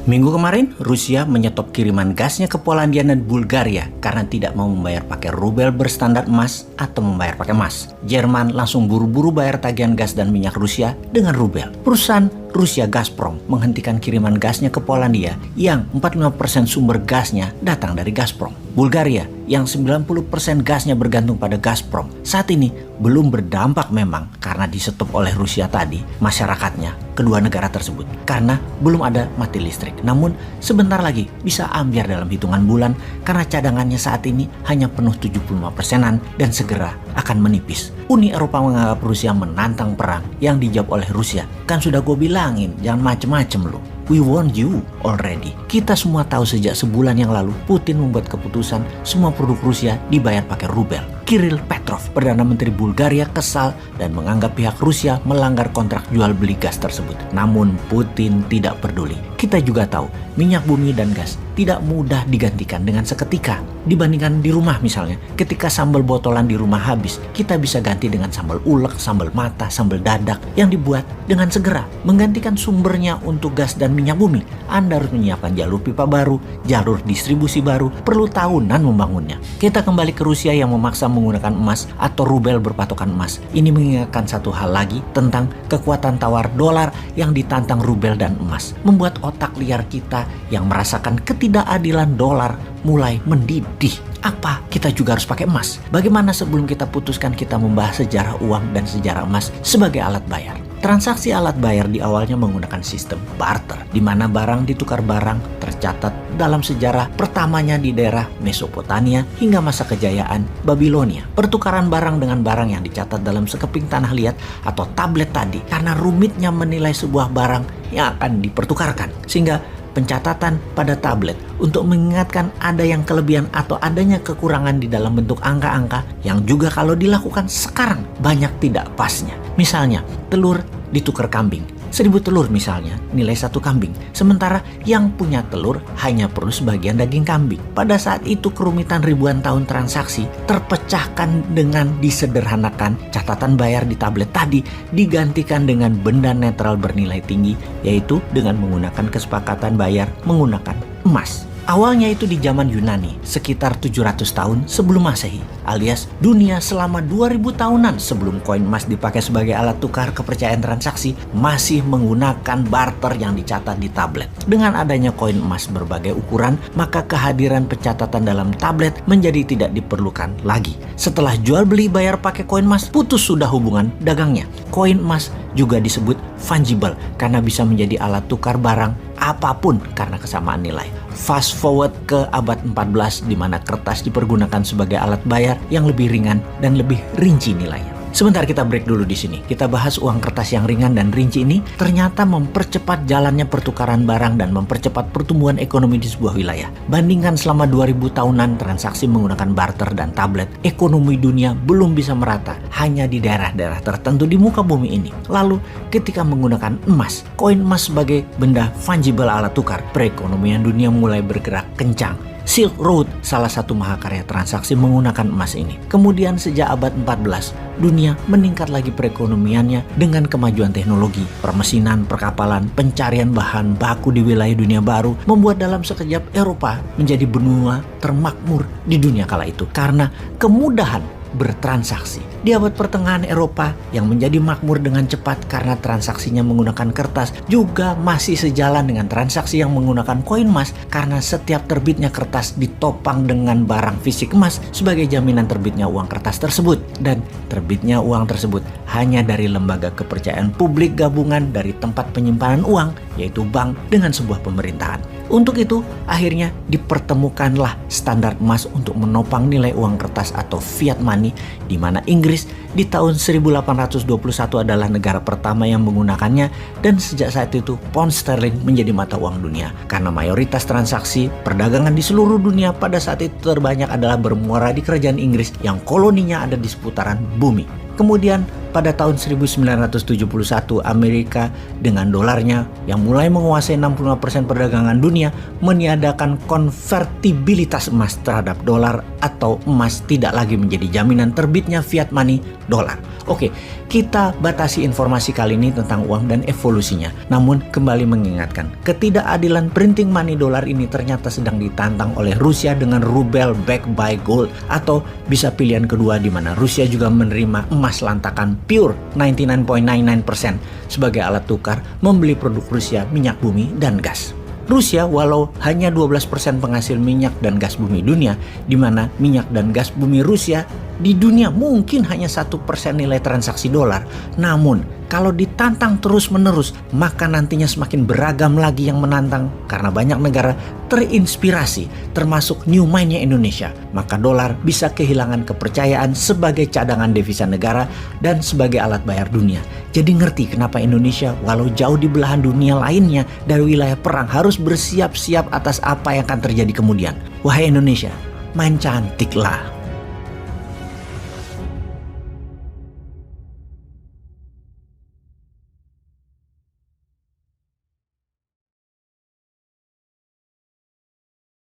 Minggu kemarin, Rusia menyetop kiriman gasnya ke Polandia dan Bulgaria karena tidak mau membayar pakai rubel berstandar emas atau membayar pakai emas. Jerman langsung buru-buru bayar tagihan gas dan minyak Rusia dengan rubel. Perusahaan Rusia Gazprom menghentikan kiriman gasnya ke Polandia yang 45% sumber gasnya datang dari Gazprom. Bulgaria yang 90% gasnya bergantung pada Gazprom saat ini belum berdampak memang karena disetop oleh Rusia tadi masyarakatnya kedua negara tersebut karena belum ada mati listrik. Namun sebentar lagi bisa ambyar dalam hitungan bulan karena cadangannya saat ini hanya penuh 75%-an dan segera akan menipis. Uni Eropa menganggap Rusia menantang perang yang dijawab oleh Rusia. Kan sudah gue bilangin jangan macem-macem lo. We warned you already. Kita semua tahu sejak sebulan yang lalu Putin membuat keputusan semua produk Rusia dibayar pakai rubel. Kirill Petrov, Perdana Menteri Bulgaria, kesal dan menganggap pihak Rusia melanggar kontrak jual beli gas tersebut. Namun Putin tidak peduli. Kita juga tahu minyak bumi dan gas tidak mudah digantikan dengan seketika. Dibandingkan di rumah misalnya, ketika sambal botolan di rumah habis, kita bisa ganti dengan sambal ulek, sambal mata, sambal dadak yang dibuat dengan segera. Menggantikan sumbernya untuk gas dan minyak bumi, Anda harus menyiapkan jalur pipa baru, jalur distribusi baru, perlu tahunan membangunnya. Kita kembali ke Rusia yang memaksa menggunakan emas atau rubel berpatokan emas. Ini mengingatkan satu hal lagi tentang kekuatan tawar dolar yang ditantang rubel dan emas. Membuat otak liar kita yang merasakan ketidakadilan dolar mulai mendidih. Apa? Kita juga harus pakai emas. Bagaimana sebelum kita putuskan kita membahas sejarah uang dan sejarah emas sebagai alat bayar? Transaksi alat bayar di awalnya menggunakan sistem barter, di mana barang ditukar barang tercatat dalam sejarah pertamanya di daerah Mesopotamia hingga masa kejayaan Babilonia. Pertukaran barang dengan barang yang dicatat dalam sekeping tanah liat atau tablet tadi karena rumitnya menilai sebuah barang yang akan dipertukarkan, sehingga pencatatan pada tablet untuk mengingatkan ada yang kelebihan atau adanya kekurangan di dalam bentuk angka-angka yang juga kalau dilakukan sekarang banyak tidak pasnya. Misalnya, telur ditukar kambing. 1000 telur misalnya, nilai 1 kambing. Sementara yang punya telur hanya perlu sebagian daging kambing. Pada saat itu kerumitan ribuan tahun transaksi terpecahkan dengan disederhanakan catatan bayar di tablet tadi digantikan dengan benda netral bernilai tinggi, yaitu dengan menggunakan kesepakatan bayar menggunakan emas. Awalnya itu di zaman Yunani, sekitar 700 tahun sebelum Masehi, alias dunia selama 2000 tahunan sebelum koin emas dipakai sebagai alat tukar kepercayaan transaksi, masih menggunakan barter yang dicatat di tablet. Dengan adanya koin emas berbagai ukuran, maka kehadiran pencatatan dalam tablet menjadi tidak diperlukan lagi. Setelah jual beli bayar pakai koin emas, putus sudah hubungan dagangnya. Koin emas juga disebut fungible karena bisa menjadi alat tukar barang apapun karena kesamaan nilai. Fast forward ke abad 14 di mana kertas dipergunakan sebagai alat bayar yang lebih ringan dan lebih rinci nilainya. Sebentar kita break dulu di sini. Kita bahas uang kertas yang ringan dan rinci ini ternyata mempercepat jalannya pertukaran barang dan mempercepat pertumbuhan ekonomi di sebuah wilayah. Bandingkan selama 2000 tahunan transaksi menggunakan barter dan tablet, ekonomi dunia belum bisa merata hanya di daerah-daerah tertentu di muka bumi ini. Lalu ketika menggunakan emas, koin emas sebagai benda fungible alat tukar, perekonomian dunia mulai bergerak kencang. Silk Road salah satu mahakarya transaksi menggunakan emas ini. Kemudian sejak abad 14, dunia meningkat lagi perekonomiannya dengan kemajuan teknologi, permesinan, perkapalan, pencarian bahan baku di wilayah dunia baru, membuat dalam sekejap Eropa menjadi benua termakmur di dunia kala itu karena kemudahan bertransaksi. Di abad pertengahan Eropa yang menjadi makmur dengan cepat karena transaksinya menggunakan kertas juga masih sejalan dengan transaksi yang menggunakan koin emas karena setiap terbitnya kertas ditopang dengan barang fisik emas sebagai jaminan terbitnya uang kertas tersebut, dan terbitnya uang tersebut hanya dari lembaga kepercayaan publik gabungan dari tempat penyimpanan uang yaitu bank dengan sebuah pemerintahan. Untuk itu, akhirnya dipertemukanlah standar emas untuk menopang nilai uang kertas atau fiat money, di mana Inggris di tahun 1821 adalah negara pertama yang menggunakannya, dan sejak saat itu pound sterling menjadi mata uang dunia. Karena mayoritas transaksi perdagangan di seluruh dunia pada saat itu terbanyak adalah bermuara di kerajaan Inggris yang koloninya ada di seputaran bumi. Kemudian pada tahun 1971 Amerika dengan dolarnya yang mulai menguasai 65% perdagangan dunia meniadakan konvertibilitas emas terhadap dolar atau emas tidak lagi menjadi jaminan terbitnya fiat money dolar. Oke, kita batasi informasi kali ini tentang uang dan evolusinya. Namun kembali mengingatkan, ketidakadilan printing money dolar ini ternyata sedang ditantang oleh Rusia dengan rubel backed by gold, atau bisa pilihan kedua di mana Rusia juga menerima emas lantakan pure 99.99% sebagai alat tukar membeli produk Rusia, minyak bumi dan gas. Rusia walau hanya 12% penghasil minyak dan gas bumi dunia, di mana minyak dan gas bumi Rusia di dunia mungkin hanya 1% nilai transaksi dolar. Namun kalau ditantang terus-menerus, maka nantinya semakin beragam lagi yang menantang karena banyak negara terinspirasi, termasuk new mind-nya Indonesia. Maka dolar bisa kehilangan kepercayaan sebagai cadangan devisa negara dan sebagai alat bayar dunia. Jadi ngerti kenapa Indonesia walau jauh di belahan dunia lainnya dari wilayah perang harus bersiap-siap atas apa yang akan terjadi kemudian. Wahai Indonesia, main cantiklah.